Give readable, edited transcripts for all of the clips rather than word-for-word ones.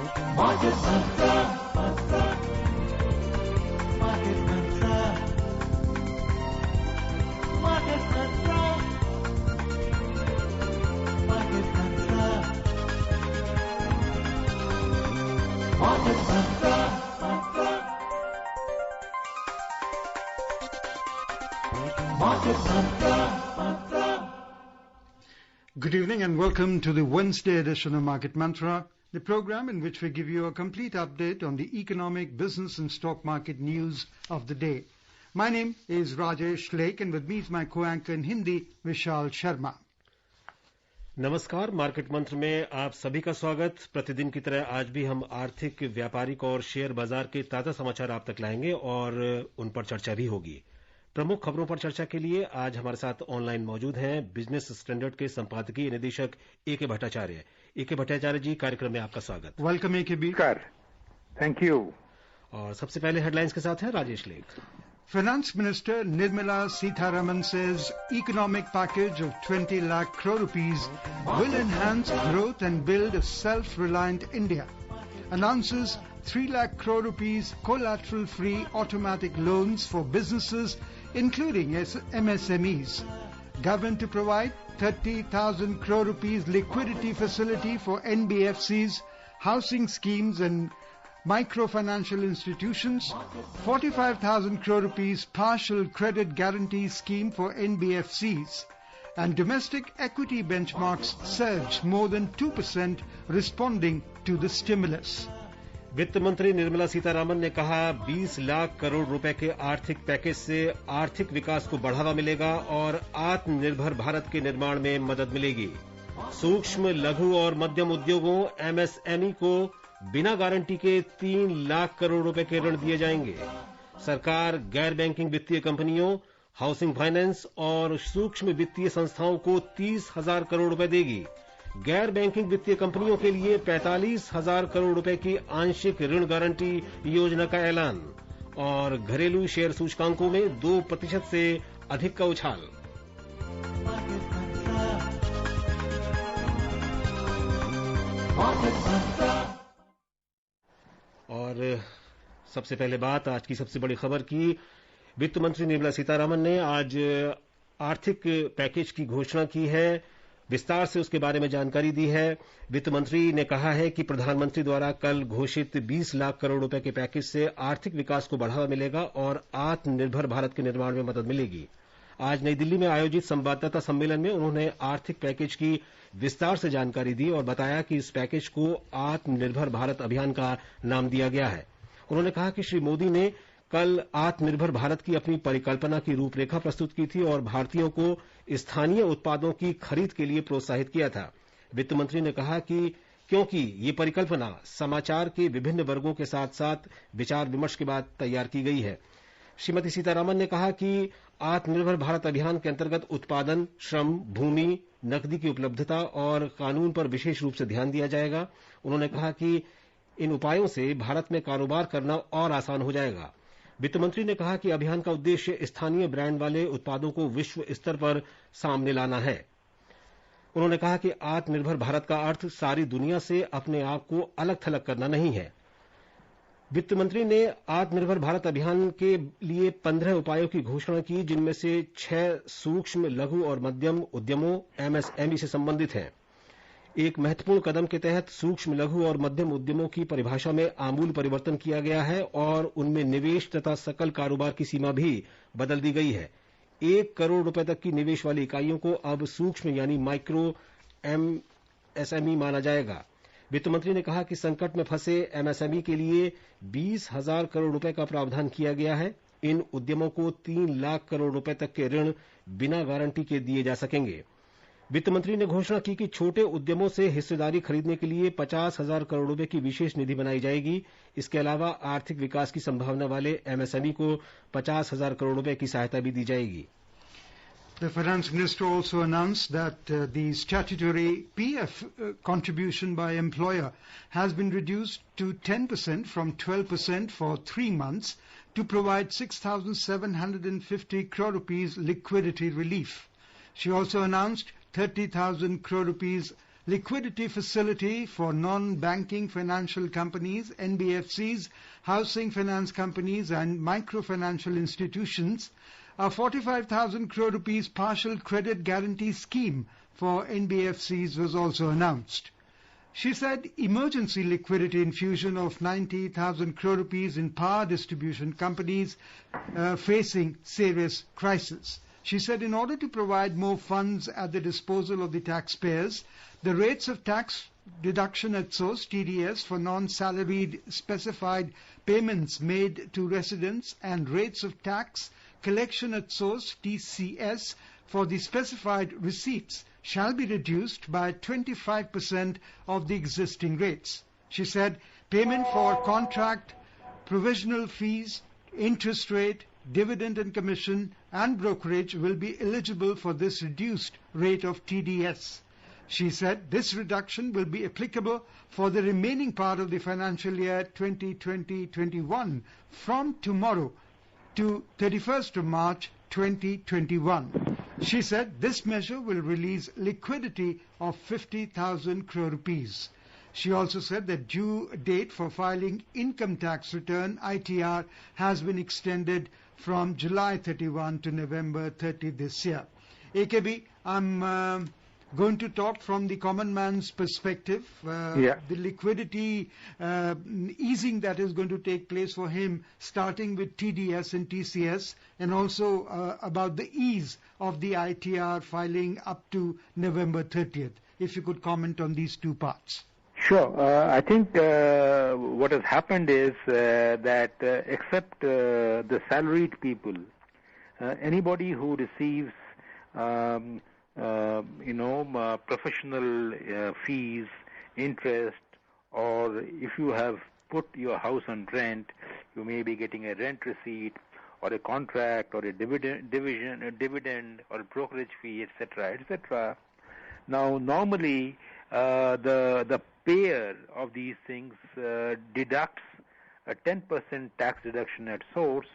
Market Mantra. Market Mantra. Market Mantra. Market Mantra. Market Mantra. Market Mantra. Good evening and welcome to the Wednesday edition of Market Mantra, the program in which we give you a complete update on the economic, business and stock market news of the day. My name is Rajesh Lake and with me is my co-anchor in Hindi, Vishal Sharma. नमस्कार, market मंत्र में आप सभी का स्वागत। प्रतिदिन की तरह आज भी हम आर्थिक, व्यापारिक और शेयर बाजार के ताजा समाचार आप तक लाएंगे और उन पर चर्चा भी होगी। प्रमुख खबरों पर चर्चा के लिए आज हमारे साथ ऑनलाइन मौजूद हैं बिजनेस स्टैंडर्ड के संपादकीय निदेशक ए.के. भट्टाचार्य। ए.के. भट्टाचार्य जी, कार्यक्रम में आपका स्वागत। Welcome A K. B. Thank you. और सबसे पहले हेडलाइंस के साथ है राजेश लेख। Finance Minister Nirmala Sitharaman says economic package of 20 lakh crore rupees will enhance growth and build a self-reliant India. Announces 3 lakh crore rupees collateral-free automatic loans for businesses including MSMEs. Government to provide 30,000 crore rupees liquidity facility for NBFCs, housing schemes and microfinancial institutions, 45,000 crore rupees partial credit guarantee scheme for NBFCs, and domestic equity benchmarks surged more than 2% responding to the stimulus. वित्त मंत्री निर्मला सीतारामन ने कहा 20 लाख करोड़ रुपए के आर्थिक package से आर्थिक विकास को बढ़ावा मिलेगा और आत्मनिर्भर भारत के निर्माण में मदद मिलेगी। सूक्ष्म, लघु और मध्यम उद्योगों एमएसएमई को बिना गारंटी के 3 लाख करोड़ रुपए के ऋण दिए जाएंगे। सरकार गैर बैंकिंग वित्तीय कंपनियों, हाउसिंग फाइनेंस और सूक्ष्म वित्तीय संस्थाओं को 30,000 करोड़ रुपए देगी। गैर बैंकिंग वित्तीय कंपनियों के लिए 45,000 करोड़ रुपए की आंशिक ऋण गारंटी योजना का ऐलान। और घरेलू शेयर सूचकांकों में 2% से अधिक का उछाल। और सबसे पहले बात आज की सबसे बड़ी खबर की। वित्त मंत्री निर्मला सीतारामन ने आज आर्थिक पैकेज की घोषणा की है, विस्तार से उसके बारे में जानकारी दी है। वित्त मंत्री ने कहा है कि प्रधानमंत्री द्वारा कल घोषित 20 लाख करोड़ रुपए के पैकेज से आर्थिक विकास को बढ़ावा मिलेगा और आत्मनिर्भर भारत के निर्माण में मदद मिलेगी। आज नई दिल्ली में आयोजित संवाददाता सम्मेलन में उन्होंने आर्थिक पैकेज की विस्तार से जानकारी दी और बताया कि इस पैकेज को आत्मनिर्भर भारत अभियान का नाम दिया गया है। उन्होंने कहा कि श्री मोदी ने कल आत्मनिर्भर भारत की अपनी परिकल्पना की रूपरेखा प्रस्तुत की थी और भारतीयों को स्थानीय उत्पादों की खरीद के लिए प्रोत्साहित किया था। वित्त मंत्री ने कहा कि क्योंकि ये परिकल्पना समाचार के विभिन्न वर्गों के साथ साथ विचार विमर्श के बाद तैयार की गई है। श्रीमती सीतारामन ने कहा कि आत्मनिर्भर भारत अभियान के अंतर्गत उत्पादन, श्रम, भूमि, नकदी की उपलब्धता और कानून पर विशेष रूप से ध्यान दिया जाएगा। उन्होंने कहा कि इन उपायों से भारत में कारोबार करना और आसान हो जाएगा। वित्त मंत्री ने कहा कि अभियान का उद्देश्य स्थानीय ब्रांड वाले उत्पादों को विश्व स्तर पर सामने लाना है। उन्होंने कहा कि आत्मनिर्भर भारत का अर्थ सारी दुनिया से अपने आप को अलग थलग करना नहीं है। वित्त मंत्री ने आत्मनिर्भर भारत अभियान के लिए 15 उपायों की घोषणा की, जिनमें से 6 सूक्ष्म, लघु और मध्यम उद्यमों एमएसएमई से संबंधित हैं। एक महत्वपूर्ण कदम के तहत सूक्ष्म, लघु और मध्यम उद्यमों की परिभाषा में आमूल परिवर्तन किया गया है और उनमें निवेश तथा सकल कारोबार की सीमा भी बदल दी गई है। 1 करोड़ रुपए तक की निवेश वाली इकाइयों को अब सूक्ष्म यानी माइक्रो एमएसएमई माना जाएगा। वित्त मंत्री ने कहा कि संकट में फंसे एमएसएमई के लिए 20,000 करोड़ रुपए का प्रावधान किया गया है। इन उद्यमों को 3 लाख करोड़ रुपए तक के ऋण बिना गारंटी के दिए जा सकेंगे। वित्त मंत्री ने घोषणा की कि छोटे उद्यमों से हिस्सेदारी खरीदने के लिए 50,000 करोड़ रुपए की विशेष निधि बनाई जाएगी। इसके अलावा आर्थिक विकास की संभावना वाले एमएसएमई को 50,000 करोड़ रुपए की सहायता भी दी जाएगी। The Finance Minister also announced that the statutory PF contribution by employer has been reduced to 10% from 12% for 3 months to provide 6,750 crore rupees liquidity relief. She also announced 30,000 crore rupees liquidity facility for non-banking financial companies, NBFCs, housing finance companies and microfinancial institutions. A 45,000 crore rupees partial credit guarantee scheme for NBFCs was also announced. She said emergency liquidity infusion of 90,000 crore rupees in power distribution companies facing serious crisis. She said in order to provide more funds at the disposal of the taxpayers, the rates of tax deduction at source, TDS, for non-salaried specified payments made to residents and rates of tax collection at source, TCS, for the specified receipts shall be reduced by 25% of the existing rates. She said payment for contract, provisional fees, interest rate, dividend and commission and brokerage will be eligible for this reduced rate of TDS. She said this reduction will be applicable for the remaining part of the financial year 2020-21 from tomorrow to 31st of March 2021. She said this measure will release liquidity of 50,000 crore rupees. She also said that due date for filing income tax return, ITR, has been extended from July 31 to November 30 this year. AKB, I'm going to talk from the common man's perspective. The liquidity easing that is going to take place for him, starting with TDS and TCS, and also about the ease of the ITR filing up to November 30th. If you could comment on these two parts. Sure. I think what has happened is that except the salaried people, anybody who receives professional fees, interest, or if you have put your house on rent, you may be getting a rent receipt or a contract or a dividend or a brokerage fee, etc., etc. Now, normally the payer of these things deducts a 10% tax deduction at source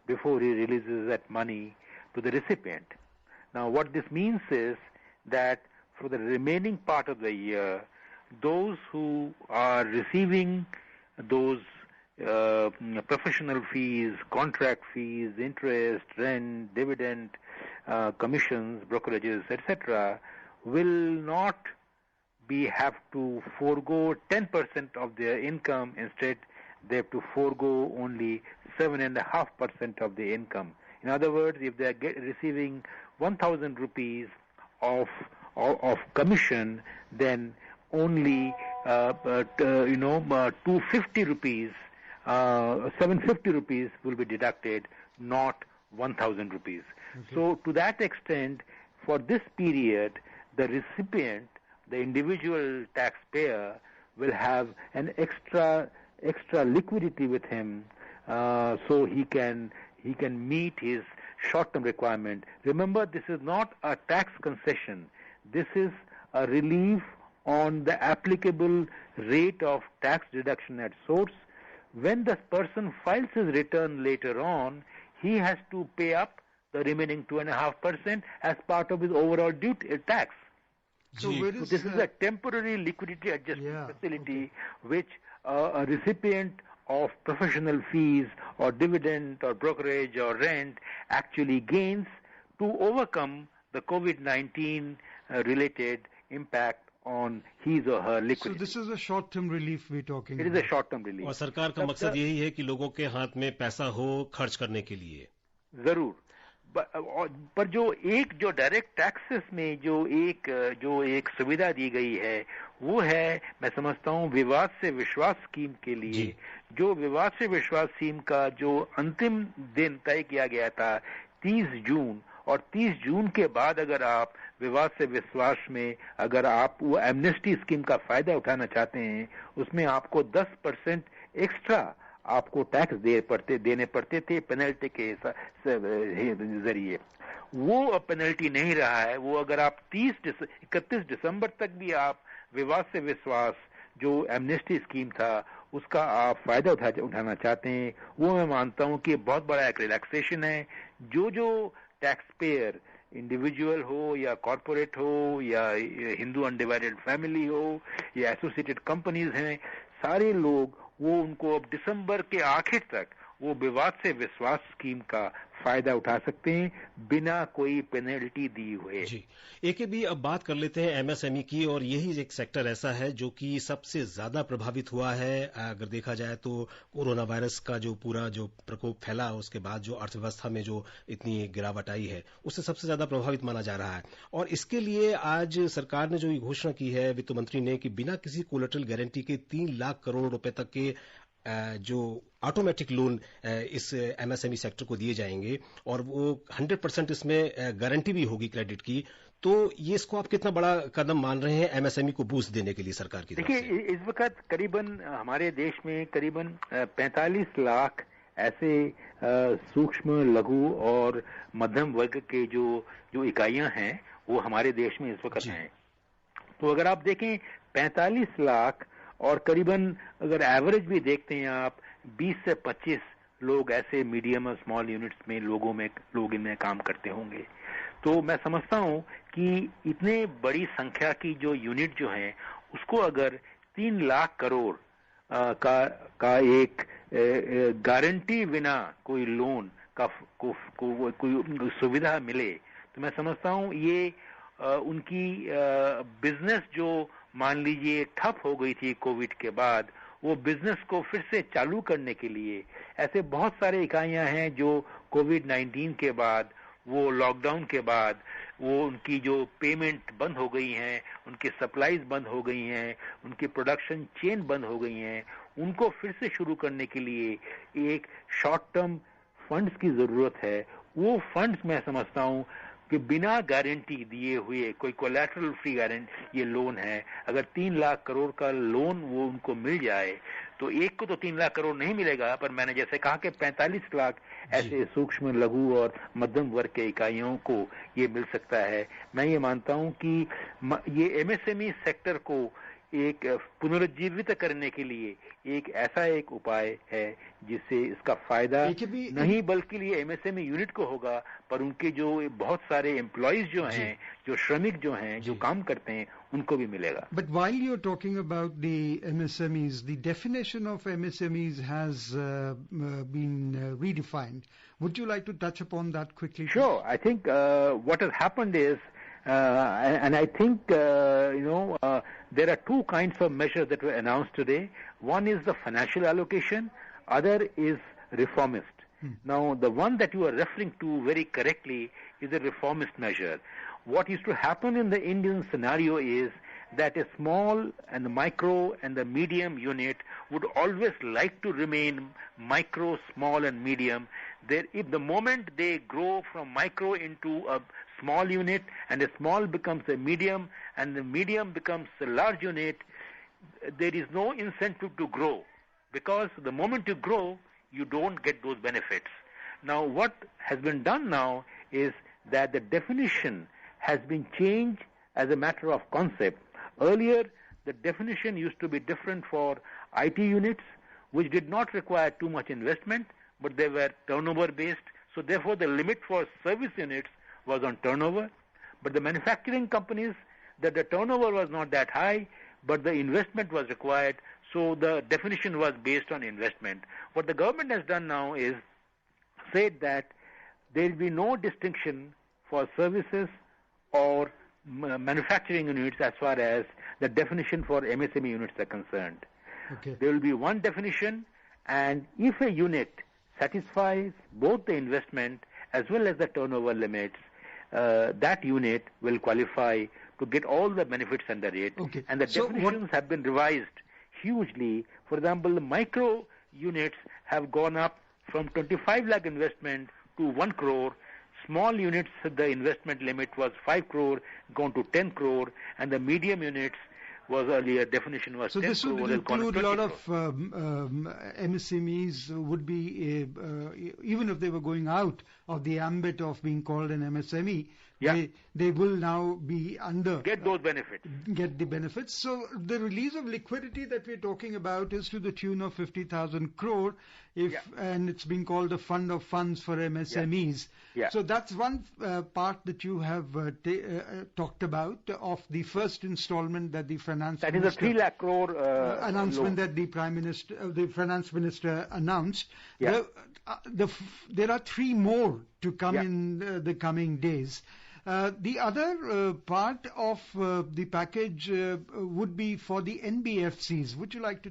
before he releases that money to the recipient. Now, what this means is that for the remaining part of the year, those who are receiving those professional fees, contract fees, interest, rent, dividend, commissions, brokerages, etc., will not have to forego 10% of their income. Instead, they have to forego only 7.5% of the income. In other words, if they are receiving 1,000 rupees of commission, then only 250 rupees, 750 rupees will be deducted, not 1,000 rupees. Okay. So to that extent, for this period, the recipient, the individual taxpayer, will have an extra liquidity with him, so he can meet his short-term requirement. Remember, this is not a tax concession. This is a relief on the applicable rate of tax deduction at source. When the person files his return later on, he has to pay up the remaining 2.5% as part of his overall tax. So this is a temporary liquidity adjustment facility, which a recipient of professional fees or dividend or brokerage or rent actually gains to overcome the COVID-19 related impact on his or her liquidity. So this is a short-term relief we're talking about. It is a short-term relief. और सरकार का मकसद यही है कि लोगों के हाथ में पैसा हो खर्च करने के लिए. जरूर. पर जो डायरेक्ट टैक्सेस में जो एक सुविधा दी गई है, वो है, मैं समझता हूँ, विवाद से विश्वास स्कीम के लिए. जो विवाद से विश्वास स्कीम का जो अंतिम दिन तय किया गया था 30 जून, और 30 जून के बाद अगर आप विवाद से विश्वास में अगर आप वो एमनेस्टी स्कीम का फायदा उठाना चाहते हैं, उसमें आपको 10% एक्स्ट्रा आपको टैक्स देने पड़ते थे पेनल्टी के जरिए. वो अब पेनल्टी नहीं रहा है. वो अगर आप 31 दिसंबर तक भी आप विवाद से विश्वास जो एमनेस्टी स्कीम था उसका आप फायदा उठाना चाहते हैं, वो मैं मानता हूं कि बहुत बड़ा एक रिलैक्सेशन है. जो टैक्स पेयर इंडिविजुअल हो या कॉरपोरेट हो या हिंदू अनडिवाइडेड फैमिली हो या एसोसिएटेड कंपनीज हैं, सारे लोग वो उनको अब दिसंबर के आखिर तक वो विवाद से विश्वास स्कीम का फायदा उठा सकते हैं बिना कोई पेनल्टी दिए हुए। जी, एक भी अब बात कर लेते हैं एमएसएमई की, और यही एक सेक्टर ऐसा है जो कि सबसे ज्यादा प्रभावित हुआ है। अगर देखा जाए तो कोरोना वायरस का जो पूरा जो प्रकोप फैला, उसके बाद जो अर्थव्यवस्था में जो इतनी गिरावट आई है, उससे सबसे ज्यादा प्रभावित माना जा रहा है। और इसके लिए आज सरकार ने जो ये घोषणा की है वित्त मंत्री ने कि बिना किसी कोलेटरल गारंटी के 3 लाख करोड़ रुपए तक के जो ऑटोमेटिक लोन इस एमएसएमई सेक्टर को दिए जाएंगे और वो 100% इसमें गारंटी भी होगी क्रेडिट की। तो ये इसको आप कितना बड़ा कदम मान रहे हैं एमएसएमई को बूस्ट देने के लिए सरकार की तरफ से? देखिए, इस वक्त करीबन हमारे देश में करीबन 45 लाख ऐसे सूक्ष्म, लघु और मध्यम वर्ग के जो इकाइयां हैं वो हमारे देश में इस वक्त हैं। तो अगर आप देखें 45 लाख और करीबन अगर एवरेज भी देखते हैं आप 20 से 25 लोग ऐसे मीडियम और स्मॉल यूनिट्स में लोग इनमें काम करते होंगे। तो मैं समझता हूं कि इतने बड़ी संख्या की जो यूनिट जो है उसको अगर 3 लाख करोड़ का एक गारंटी बिना कोई लोन का कोई सुविधा मिले, तो मैं समझता हूं ये उनकी बिजनेस जो मान लीजिए ठप हो गई थी कोविड के बाद, वो बिजनेस को फिर से चालू करने के लिए ऐसे बहुत सारे इकाइयां हैं जो कोविड-19 के बाद, वो लॉकडाउन के बाद, वो उनकी जो पेमेंट बंद हो गई हैं, उनकी सप्लाईज बंद हो गई हैं, उनकी प्रोडक्शन चेन बंद हो गई हैं, उनको फिर से शुरू करने के लिए एक शॉर्ट टर्म फंड्स की जरूरत है। वो फंड्स मैं समझता हूं कि बिना गारंटी दिए हुए, कोई कोलैटरल फ्री गारंटी ये लोन है, अगर 3 लाख करोड़ का लोन वो उनको मिल जाए तो एक को तो 3 लाख करोड़ नहीं मिलेगा, पर मैंने जैसे कहा कि 45 लाख ऐसे सूक्ष्म, लघु और मध्यम वर्ग के इकाइयों को ये मिल सकता है। मैं ये मानता हूं कि ये एमएसएमई सेक्टर को एक पुनरुज्जीवित करने के लिए एक ऐसा एक उपाय है जिससे इसका फायदा नहीं बल्कि लिए एमएसएमई यूनिट को होगा, पर उनके जो बहुत सारे एम्प्लॉइज जो हैं, जो श्रमिक जो हैं, जो काम करते हैं, उनको भी मिलेगा। But while you're talking about the MSMEs, the definition of MSMEs has been redefined. Would you like to touch upon that quickly? Sure. I think what has happened is, and I think, there are two kinds of measures that were announced today. One is the financial allocation, other is reformist. Now, the one that you are referring to very correctly is a reformist measure. What used to happen in the Indian scenario is that a small and the micro and the medium unit would always like to remain micro, small and medium. If the moment they grow from micro into a small unit and a small becomes a medium and the medium becomes a large unit, there is no incentive to grow, because the moment you grow, you don't get those benefits. Now, what has been done now is that the definition has been changed as a matter of concept. Earlier, the definition used to be different for IT units, which did not require too much investment, but they were turnover based. So therefore, the limit for service units was on turnover. But the manufacturing companies, that the turnover was not that high, but the investment was required. So the definition was based on investment. What the government has done now is said that there will be no distinction for services or manufacturing units as far as the definition for MSME units are concerned. Okay. There will be one definition, and if a unit satisfies both the investment as well as the turnover limits, that unit will qualify to get all the benefits and the rate. Okay. And the definitions have been revised hugely. For example, the micro units have gone up from 25 lakh investment to 1 crore. Small units, the investment limit was 5 crore, gone to 10 crore, and the medium units was earlier definition was 10 crore. So this would include a lot of MSMEs would be, even if they were going out of the ambit of being called an MSME, they will now be under. Get those benefits. Get the benefits. So the release of liquidity that we're talking about is to the tune of 50,000 crore, and it's being called a fund of funds for MSMEs. Yeah. So that's one part that you have talked about of the first installment that the finance That minister, is a 3 lakh crore announcement loan that the finance minister announced. Yeah. There are 3 more to come in the coming days. The other part of the package would be for the NBFCs. Would you like to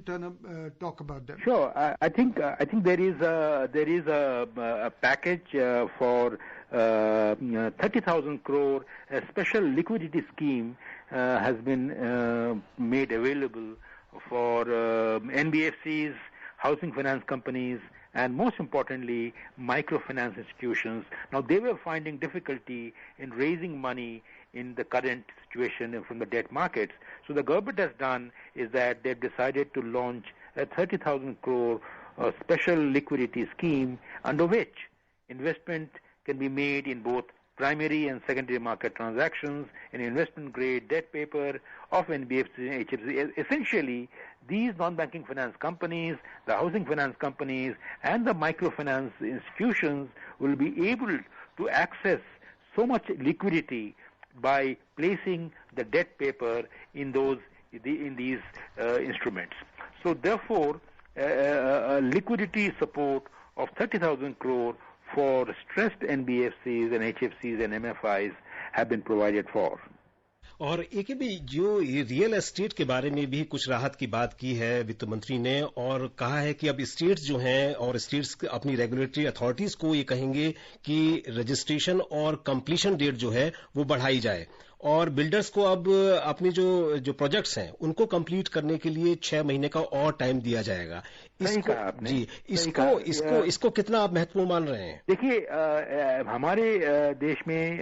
talk about them? Sure. I think there is a package for 30,000 crore. A special liquidity scheme has been made available for NBFCs, housing finance companies, and most importantly, microfinance institutions. Now, they were finding difficulty in raising money in the current situation from the debt markets. So the government has done is that they've decided to launch a 30,000 crore special liquidity scheme under which investment can be made in both primary and secondary market transactions in investment-grade debt paper of NBFCs and HFCs. Essentially, these non-banking finance companies, the housing finance companies, and the microfinance institutions will be able to access so much liquidity by placing the debt paper in these instruments. So, therefore, liquidity support of 30,000 crore for stressed NBFCs and HFCs and MFIs have been provided for. और एक भी जो real estate के बारे में भी कुछ राहत की बात की है वित्त मंत्री ने, और कहा है कि अब स्टेट्स जो हैं और स्टेट्स अपनी रेगुलेटरी अथॉरिटीज को ये कहेंगे कि रजिस्ट्रेशन और कंप्लीशन डेट जो है वो बढ़ाई जाए, और बिल्डर्स को अब अपनी जो प्रोजेक्ट्स हैं उनको कंप्लीट करने के लिए 6 महीने का और टाइम दिया जाएगा। इसको कितना आप महत्वपूर्ण मान रहे हैं? देखिए, हमारे देश में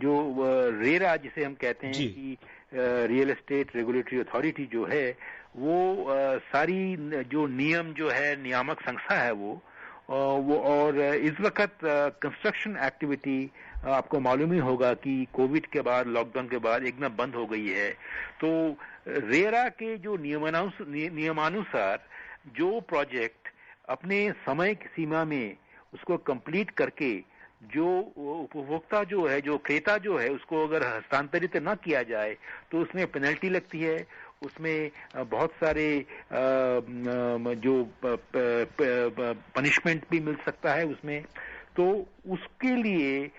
जो रेरा जिसे हम कहते हैं कि रियल एस्टेट रेगुलेटरी अथॉरिटी जो है, वो सारी जो नियम जो है नियामक संस्था है वो और इस वक्त कंस्ट्रक्शन एक्टिविटी आपको मालूम ही होगा कि कोविड के बाद, लॉकडाउन के बाद एकदम बंद हो गई है। तो रेरा के जो नियमानुसार जो प्रोजेक्ट अपने समय की सीमा में उसको कंप्लीट करके जो उपभोक्ता जो है, जो क्रेता जो है, उसको अगर हस्तांतरित न किया जाए तो उसमें पेनल्टी लगती है, उसमें बहुत सारे जो पनिशमेंट भी मिल सकता है उसमें। तो उसके लिए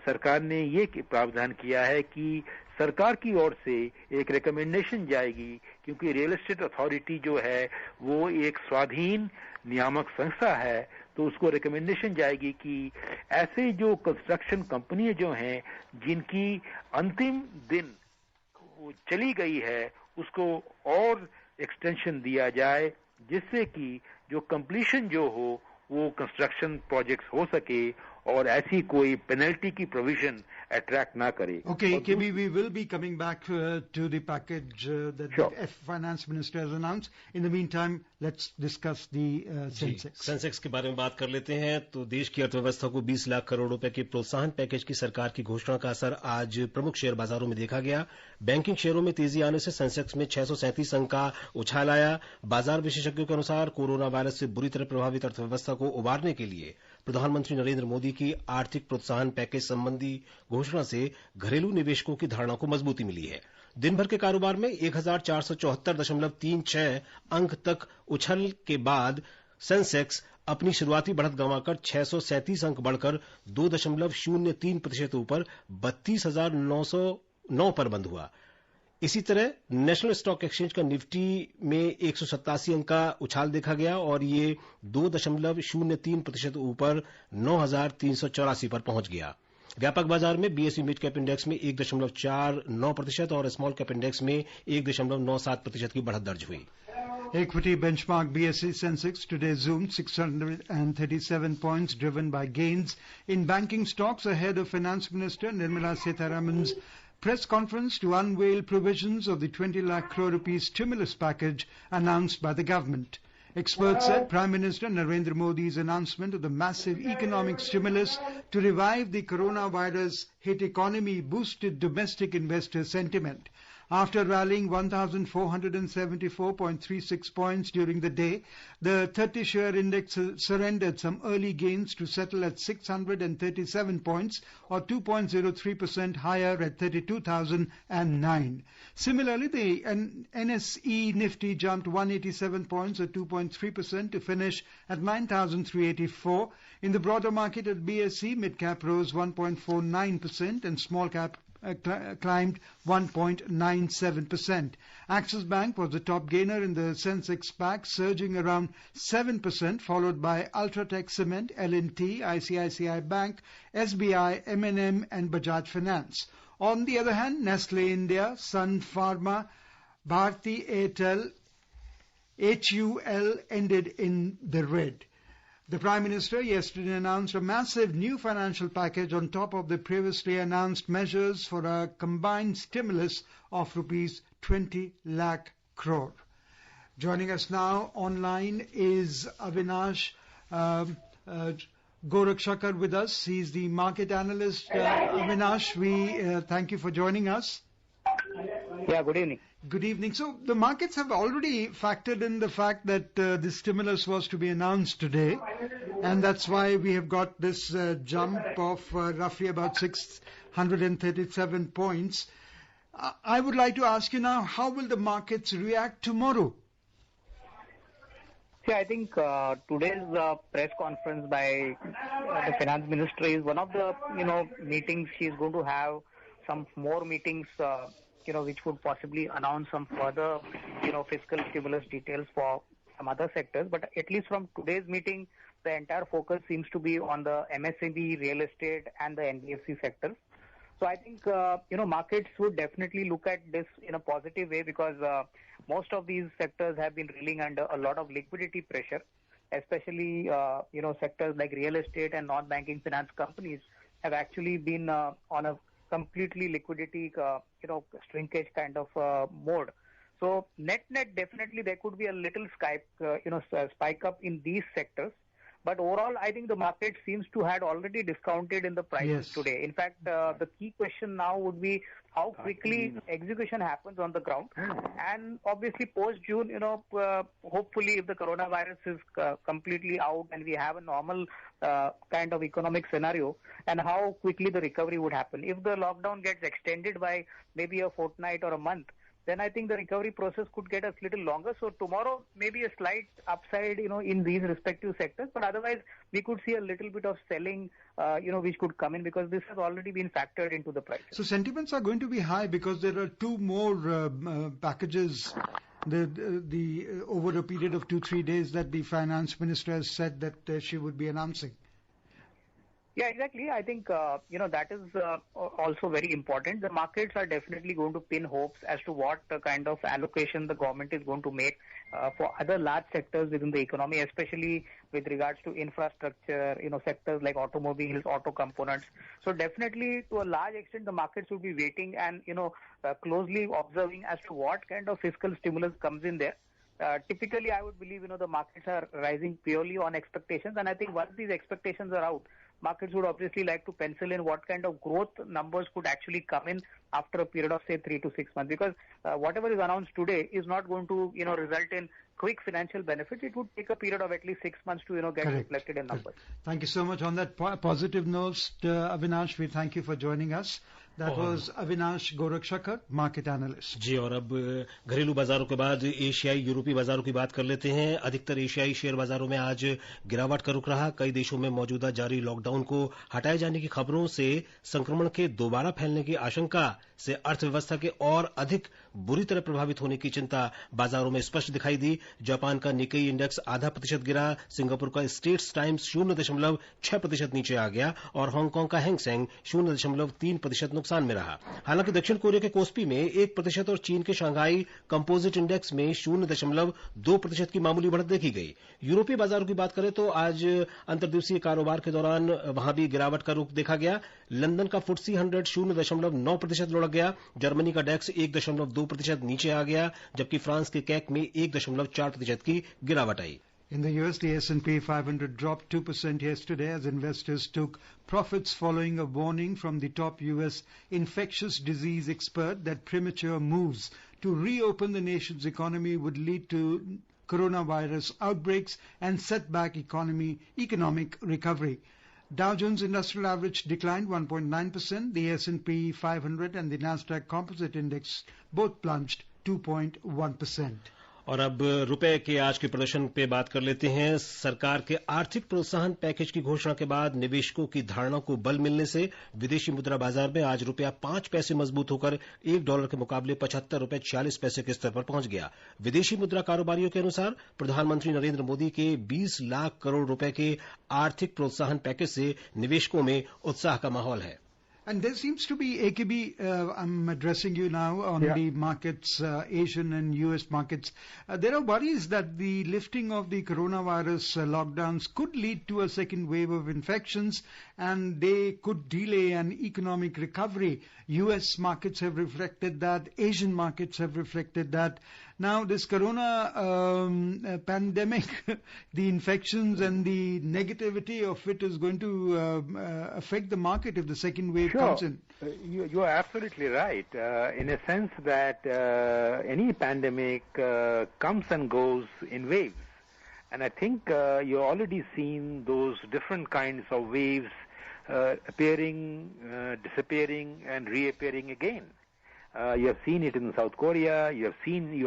सरकार ने ये प्रावधान किया है कि सरकार की ओर से एक रिकमेंडेशन जाएगी, क्योंकि रियल एस्टेट अथॉरिटी जो है वो एक स्वाधीन नियामक संस्था है, तो उसको रिकमेंडेशन जाएगी कि ऐसे जो कंस्ट्रक्शन कंपनियां जो हैं जिनकी अंतिम दिन चली गई है उसको और एक्सटेंशन दिया जाए, जिससे कि जो कंप्लीशन जो हो वो कंस्ट्रक्शन प्रोजेक्ट्स हो सके और ऐसी कोई पेनल्टी की प्रोविजन अट्रैक्ट ना करे। Okay, KB, we will be coming back to the package that the finance minister has announced. In the meantime, let's discuss the Sensex. Sensex के बारे में बात कर लेते हैं। तो देश की अर्थव्यवस्था को 20 लाख करोड़ रुपए के प्रोत्साहन पैकेज की सरकार की घोषणा का असर आज प्रमुख शेयर बाजारों में देखा गया। बैंकिंग शेयरों में तेजी आने से सेंसेक्स में 637 अंक का उछाल आया। बाजार विशेषज्ञों के अनुसार कोरोना वायरस से बुरी तरह प्रभावित अर्थव्यवस्था को उबारने के लिए प्रधानमंत्री नरेंद्र मोदी की आर्थिक प्रोत्साहन पैकेज संबंधी घोषणा से घरेलू निवेशकों की धारणा को मजबूती मिली है। दिन भर के कारोबार में 1474.36 अंक तक उछल के बाद सेंसेक्स अपनी शुरुआती बढ़त गंवाकर 637 अंक बढ़कर 2.03% ऊपर 32,909 पर बंद हुआ। इसी तरह नेशनल स्टॉक एक्सचेंज का निफ्टी में 187 अंक का उछाल देखा गया और ये 2.03% ऊपर 9,384 पर पहुंच गया। व्यापक बाजार में बीएसई मिड कैप इंडेक्स में 1.49% और स्मॉल कैप इंडेक्स में 1.97% की बढ़त दर्ज हुई। Equity benchmark BSE Sensex today zoomed 637 points, driven by gains in banking stocks ahead of Finance Minister Nirmala Sitharaman's press conference to unveil provisions of the 20 lakh crore rupees stimulus package announced by the government. Experts said Prime Minister Narendra Modi's announcement of the massive economic stimulus to revive the coronavirus hit economy boosted domestic investor sentiment. After rallying 1,474.36 points during the day, the 30-share index surrendered some early gains to settle at 637 points, or 2.03% higher at 32,009. Similarly, the NSE Nifty jumped 187 points, or 2.3%, to finish at 9,384. In the broader market at BSE, mid-cap rose 1.49% and small-cap climbed 1.97%. Axis Bank was the top gainer in the Sensex pack, surging around 7%, followed by Ultratech Cement, L&T, ICICI Bank, SBI, M&M and Bajaj Finance. On the other hand, Nestle India, Sun Pharma, Bharti Airtel, HUL ended in the red. The Prime Minister yesterday announced a massive new financial package on top of the previously announced measures for a combined stimulus of rupees 20 lakh crore. Joining us now online is Avinash Gorakshakar with us. He's the market analyst. Avinash, we thank you for joining us. Yeah, good evening. Good evening. So the markets have already factored in the fact that the stimulus was to be announced today, and that's why we have got this jump of roughly about 637 points. I would like to ask you now, how will the markets react tomorrow? See, I think today's press conference by the finance minister is one of the meetings she's going to have. Some more meetings which would possibly announce some further, fiscal stimulus details for some other sectors. But at least from today's meeting, the entire focus seems to be on the MSME, real estate and the NBFC sectors. So I think, markets would definitely look at this in a positive way because most of these sectors have been reeling under a lot of liquidity pressure, especially, sectors like real estate and non-banking finance companies have actually been on a completely liquidity, shrinkage kind of mode. So net definitely there could be a little spike up in these sectors. But overall, I think the market seems to had already discounted in the prices today. In fact, the key question now would be how quickly execution happens on the ground. And obviously post-June, hopefully if the coronavirus is completely out and we have a normal kind of economic scenario, and how quickly the recovery would happen. If the lockdown gets extended by maybe a fortnight or a month, then I think the recovery process could get a little longer. So tomorrow maybe a slight upside, in these respective sectors. But otherwise, we could see a little bit of selling, which could come in because this has already been factored into the price. So sentiments are going to be high because there are two more packages over a period of 2-3 days that the finance minister has said that she would be announcing. Yeah, exactly. I think, that is also very important. The markets are definitely going to pin hopes as to what kind of allocation the government is going to make for other large sectors within the economy, especially with regards to infrastructure, sectors like automobiles, auto components. So definitely to a large extent, the markets will be waiting and, closely observing as to what kind of fiscal stimulus comes in there. Typically, I would believe, the markets are rising purely on expectations. And I think once these expectations are out, markets would obviously like to pencil in what kind of growth numbers could actually come in after a period of, say, 3 to 6 months. Because whatever is announced today is not going to, result in quick financial benefits. It would take a period of at least 6 months to, get reflected in numbers. Thank you so much. On that positive note, Avinash, we thank you for joining us. That was Avinash Gorakshakar, market analyst. जी, और अब घरेलू बाजारों के बाद एशियाई यूरोपीय बाजारों की बात कर लेते हैं। अधिकतर एशियाई शेयर बाजारों में आज गिरावट का रुख रहा। कई देशों में मौजूदा जारी लॉकडाउन को हटाए जाने की खबरों से संक्रमण के दोबारा फैलने की आशंका से अर्थव्यवस्था के और अधिक बुरी तरह प्रभावित होने की चिंता बाजारों में स्पष्ट दिखाई दी। जापान का निक्केई इंडेक्स 0.5% गिरा, सिंगापुर का स्टेट्स टाइम्स 0.6% नीचे आ गया और हांगकांग का हैंग सेंग 0.3% नुकसान में रहा। हालांकि दक्षिण कोरिया के कोस्पी में 1% और चीन के शंघाई कंपोजिट इंडेक्स में 0.2% की मामूली बढ़त देखी गई। यूरोपीय बाजारों की बात करें तो आज अंतर्दिवसीय कारोबार के दौरान वहां भी गिरावट का रुख देखा गया। लंदन का FTSE 100 0.9% लुढ़क गया, जर्मनी का डेक्स 1.2% 2% नीचे आ गया, जबकि फ्रांस के कैक में 1.4% की गिरावट आई। In the US, the S&P 500 dropped 2% yesterday as investors took profits following a warning from the top US infectious disease expert that premature moves to reopen the nation's economy would lead to coronavirus outbreaks and set back economic recovery. Dow Jones Industrial Average declined 1.9%. The S&P 500 and the Nasdaq Composite Index both plunged 2.1%. और अब रुपए के आज के प्रदर्शन पे बात कर लेते हैं। सरकार के आर्थिक प्रोत्साहन पैकेज की घोषणा के बाद निवेशकों की धारणा को बल मिलने से विदेशी मुद्रा बाजार में आज रुपया 5 पैसे मजबूत होकर $1 के मुकाबले 75 रुपए 40 पैसे के स्तर पर पहुंच गया। विदेशी मुद्रा कारोबारियों के अनुसार प्रधानमंत्री नरेंद्र मोदी के 20 लाख करोड़ रुपए के आर्थिक प्रोत्साहन पैकेज से निवेशकों में उत्साह का माहौल है। And there seems to be, AKB, I'm addressing you now on the markets, Asian and US markets. There are worries that the lifting of the coronavirus lockdowns could lead to a second wave of infections and they could delay an economic recovery. US markets have reflected that. Asian markets have reflected that. Now, this corona pandemic, the infections and the negativity of it is going to affect the market if the second wave comes in. You are absolutely right. In a sense that any pandemic comes and goes in waves. And I think you're already seen those different kinds of waves appearing, disappearing, and reappearing again. You have seen it in South Korea. You are seeing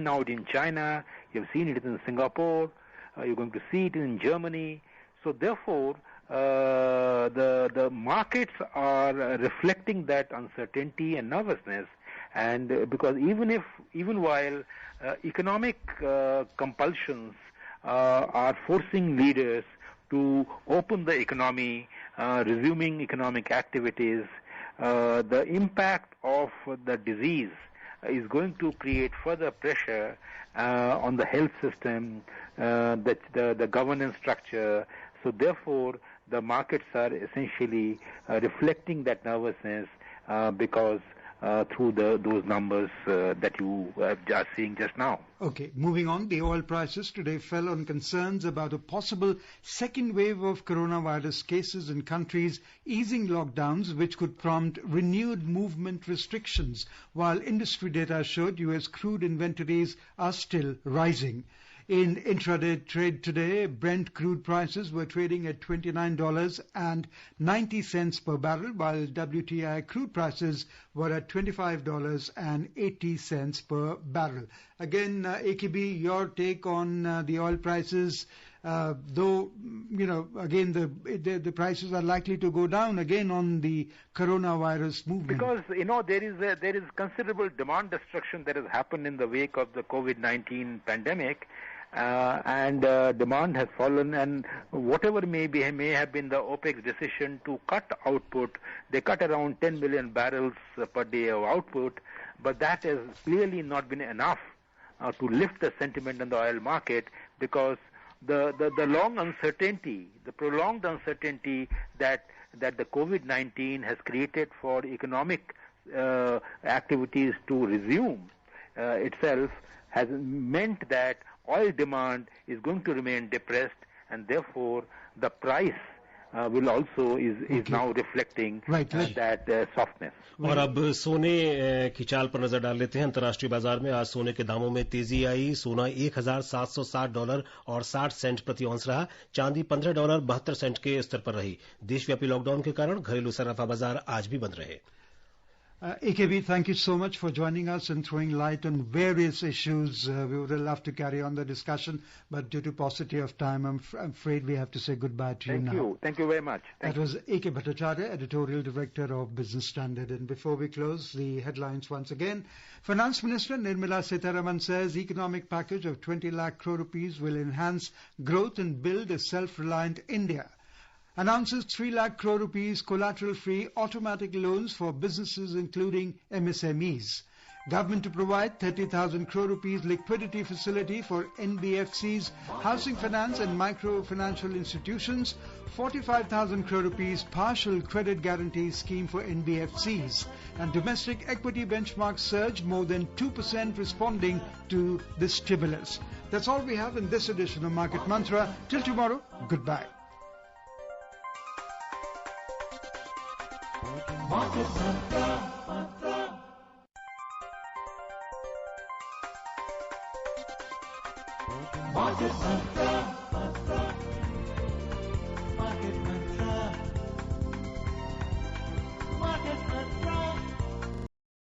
now it in China. You have seen it in Singapore. You're going to see it in Germany. So therefore, the markets are reflecting that uncertainty and nervousness. And because even while economic compulsions are forcing leaders to open the economy, resuming economic activities, the impact of the disease is going to create further pressure on the health system, the governance structure. So therefore, the markets are essentially reflecting that nervousness because through those numbers that you are seeing just now. Okay, moving on, the oil prices today fell on concerns about a possible second wave of coronavirus cases in countries easing lockdowns, which could prompt renewed movement restrictions, while industry data showed U.S. crude inventories are still rising. In intraday trade today, Brent crude prices were trading at $29.90 per barrel, while WTI crude prices were at $25.80 per barrel. Again, AKB, your take on the oil prices, though, again, the prices are likely to go down again on the coronavirus movement. Because, there is considerable demand destruction that has happened in the wake of the COVID-19 pandemic. And demand has fallen, and whatever may have been the OPEC's decision to cut output, they cut around 10 million barrels per day of output, but that has clearly not been enough to lift the sentiment in the oil market, because the long uncertainty, the prolonged uncertainty that the COVID-19 has created for economic activities to resume itself has meant that oil demand is going to remain depressed, and therefore the price will also is now reflecting that softness. और अब सोने की चाल पर नजर डाल लेते हैं। अंतर्राष्ट्रीय बाजार में आज सोने के दामों में तेजी आई। सोना $1,760 और 60 सेंट प्रति औंस रहा। चांदी $15 72 सेंट के स्तर पर रही। देशव्यापी लॉकडाउन के कारण घरेलू सराफा बाजार आज भी बंद रहे। AKB, thank you so much for joining us and throwing light on various issues. We would have loved to carry on the discussion, but due to paucity of time, I'm afraid we have to say goodbye to you now. Thank you very much. That was A.K. Bhattacharya, Editorial Director of Business Standard. And before we close, the headlines once again. Finance Minister Nirmala Sitharaman says economic package of 20 lakh crore rupees will enhance growth and build a self-reliant India. Announces 3 lakh crore rupees collateral-free automatic loans for businesses including MSMEs. Government to provide 30,000 crore rupees liquidity facility for NBFCs, housing finance and micro-financial institutions, 45,000 crore rupees partial credit guarantee scheme for NBFCs, and domestic equity benchmark surge more than 2% responding to the stimulus. That's all we have in this edition of Market Mantra. Till tomorrow, goodbye. Market Mantra. Market Mantra.